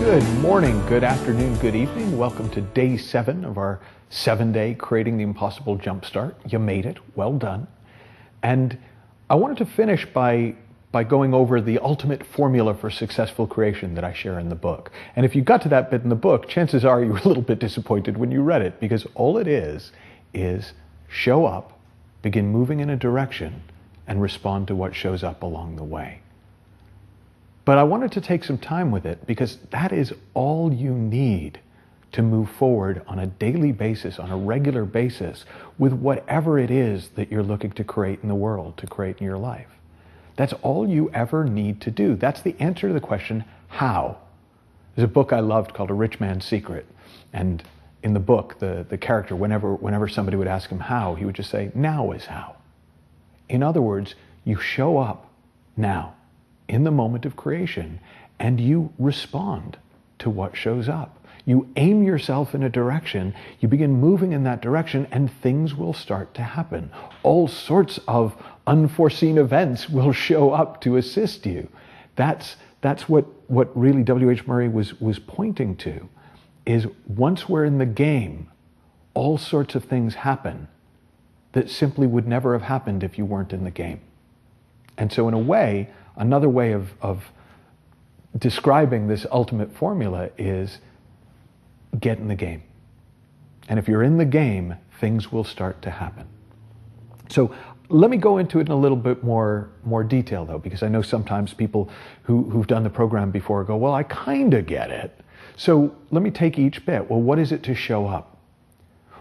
Good morning, good afternoon, good evening. Welcome to day 7 of our 7-day Creating the Impossible Jumpstart. You made it. Well done. And I wanted to finish by going over the ultimate formula for successful creation that I share in the book. And if you got to that bit in the book, chances are you were a little bit disappointed when you read it, because all it is show up, begin moving in a direction, and respond to what shows up along the way. But I wanted to take some time with it because that is all you need to move forward on a daily basis, on a regular basis, with whatever it is that you're looking to create in the world, to create in your life. That's all you ever need to do. That's the answer to the question, how? There's a book I loved called A Rich Man's Secret. And in the book, the character, whenever somebody would ask him how, he would just say, now is how. In other words, you show up now, in the moment of creation, and you respond to what shows up. You aim yourself in a direction, you begin moving in that direction, and things will start to happen. All sorts of unforeseen events will show up to assist you. That's what really W.H. Murray was pointing to, is once we're in the game, all sorts of things happen that simply would never have happened if you weren't in the game. And so in a way, another way of describing this ultimate formula is get in the game. And if you're in the game, things will start to happen. So let me go into it in a little bit more detail, though, because I know sometimes people who've done the program before go, well, I kind of get it. So let me take each bit. Well, what is it to show up?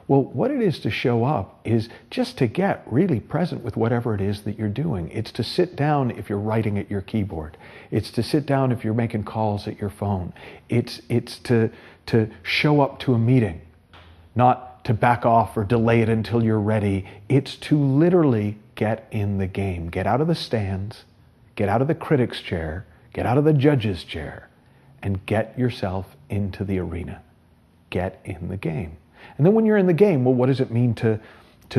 Well, what it is to show up is just to get really present with whatever it is that you're doing. It's to sit down if you're writing at your keyboard. It's to sit down if you're making calls at your phone. It's to show up to a meeting, not to back off or delay it until you're ready. It's to literally get in the game. Get out of the stands, get out of the critic's chair, get out of the judge's chair, and get yourself into the arena. Get in the game. And then when you're in the game, well, what does it mean to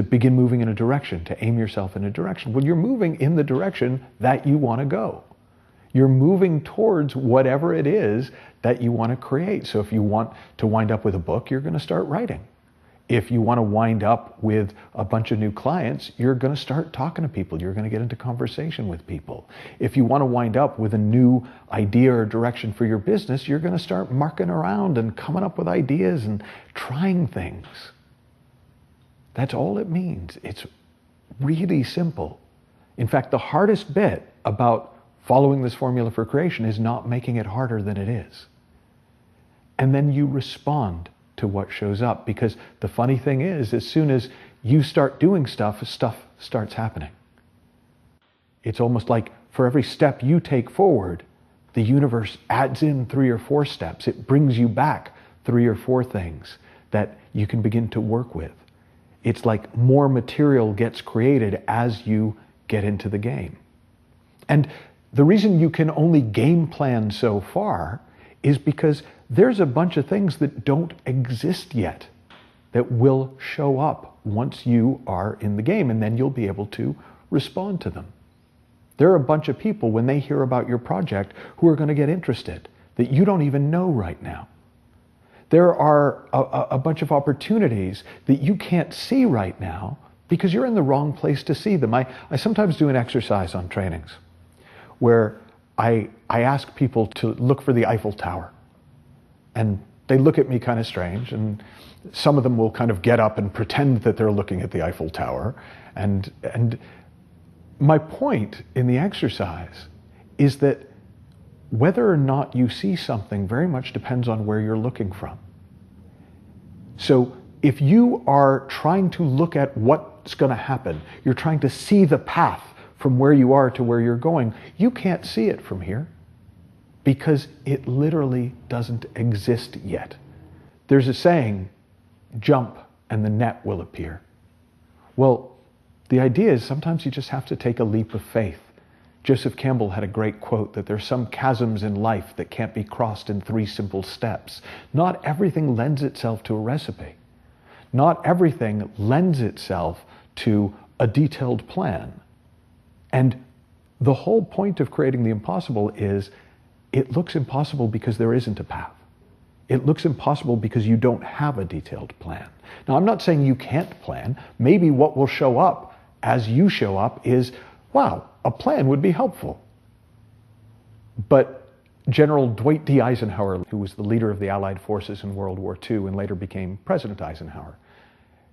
begin moving in a direction, to aim yourself in a direction? Well, you're moving in the direction that you want to go. You're moving towards whatever it is that you want to create. So if you want to wind up with a book, you're going to start writing. If you want to wind up with a bunch of new clients, you're going to start talking to people. You're going to get into conversation with people. If you want to wind up with a new idea or direction for your business, you're going to start marking around and coming up with ideas and trying things. That's all it means. It's really simple. In fact, the hardest bit about following this formula for creation is not making it harder than it is. And then you respond to what shows up, because the funny thing is, as soon as you start doing stuff starts happening. It's almost like for every step you take forward, the universe adds in 3 or 4 steps. It brings you back 3 or 4 things that you can begin to work with. It's like more material gets created as you get into the game. And the reason you can only game plan so far is because there's a bunch of things that don't exist yet that will show up once you are in the game, and then you'll be able to respond to them. There are a bunch of people, when they hear about your project, who are going to get interested that you don't even know right now. There are a bunch of opportunities that you can't see right now because you're in the wrong place to see them. I sometimes do an exercise on trainings where I ask people to look for the Eiffel Tower. And they look at me kind of strange, and some of them will kind of get up and pretend that they're looking at the Eiffel Tower. And my point in the exercise is that whether or not you see something very much depends on where you're looking from. So if you are trying to look at what's going to happen, you're trying to see the path from where you are to where you're going, you can't see it from here, because it literally doesn't exist yet. There's a saying, jump and the net will appear. Well, the idea is sometimes you just have to take a leap of faith. Joseph Campbell had a great quote that there's some chasms in life that can't be crossed in 3 simple steps. Not everything lends itself to a recipe. Not everything lends itself to a detailed plan. And the whole point of creating the impossible is it looks impossible because there isn't a path. It looks impossible because you don't have a detailed plan. Now, I'm not saying you can't plan. Maybe what will show up as you show up is, wow, a plan would be helpful. But General Dwight D. Eisenhower, who was the leader of the Allied forces in World War II and later became President Eisenhower,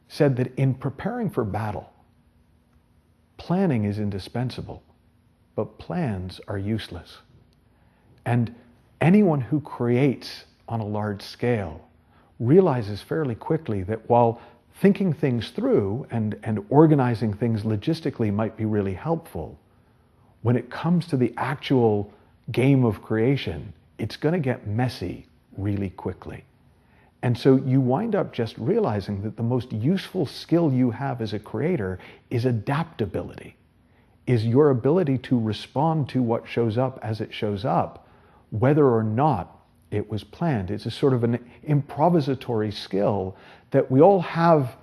said that in preparing for battle, planning is indispensable, but plans are useless. And anyone who creates on a large scale realizes fairly quickly that while thinking things through and organizing things logistically might be really helpful, when it comes to the actual game of creation, it's going to get messy really quickly. And so you wind up just realizing that the most useful skill you have as a creator is adaptability, is your ability to respond to what shows up as it shows up, whether or not it was planned. It's a sort of an improvisatory skill that we all have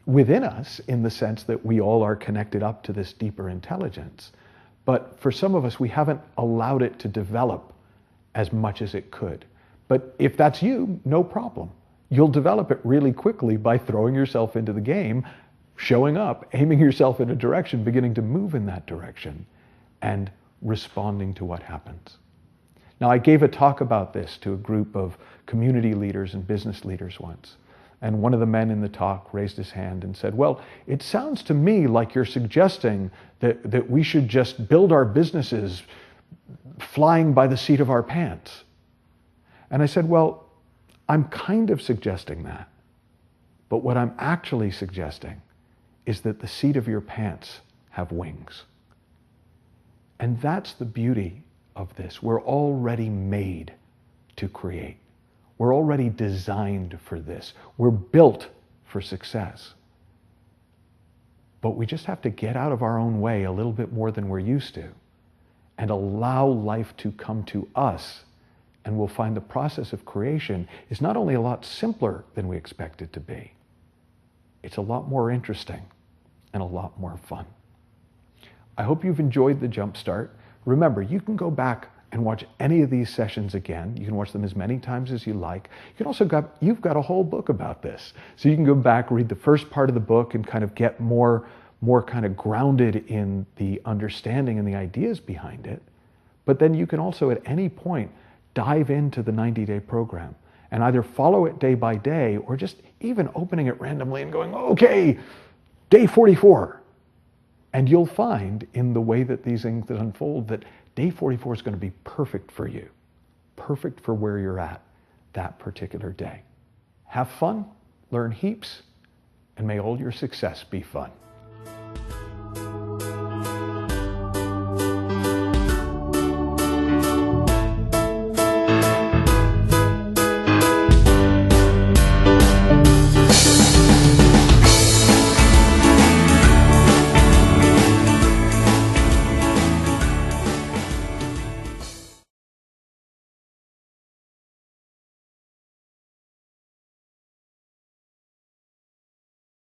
within us in the sense that we all are connected up to this deeper intelligence. But for some of us, we haven't allowed it to develop as much as it could. But if that's you, no problem. You'll develop it really quickly by throwing yourself into the game, showing up, aiming yourself in a direction, beginning to move in that direction, and responding to what happens. Now, I gave a talk about this to a group of community leaders and business leaders once. And one of the men in the talk raised his hand and said, well, it sounds to me like you're suggesting that we should just build our businesses flying by the seat of our pants. And I said, well, I'm kind of suggesting that. But what I'm actually suggesting is that the seat of your pants have wings. And that's the beauty of this. We're already made to create. We're already designed for this. We're built for success. But we just have to get out of our own way a little bit more than we're used to and allow life to come to us. And we'll find the process of creation is not only a lot simpler than we expect it to be, it's a lot more interesting and a lot more fun. I hope you've enjoyed the Jumpstart. Remember, you can go back and watch any of these sessions again. You can watch them as many times as you like. You can also you've got a whole book about this. So you can go back, read the first part of the book and kind of get more kind of grounded in the understanding and the ideas behind it. But then you can also at any point dive into the 90-day program and either follow it day by day or just even opening it randomly and going, okay, day 44. And you'll find in the way that these things unfold that day 44 is going to be perfect for you, perfect for where you're at that particular day. Have fun, learn heaps, and may all your success be fun.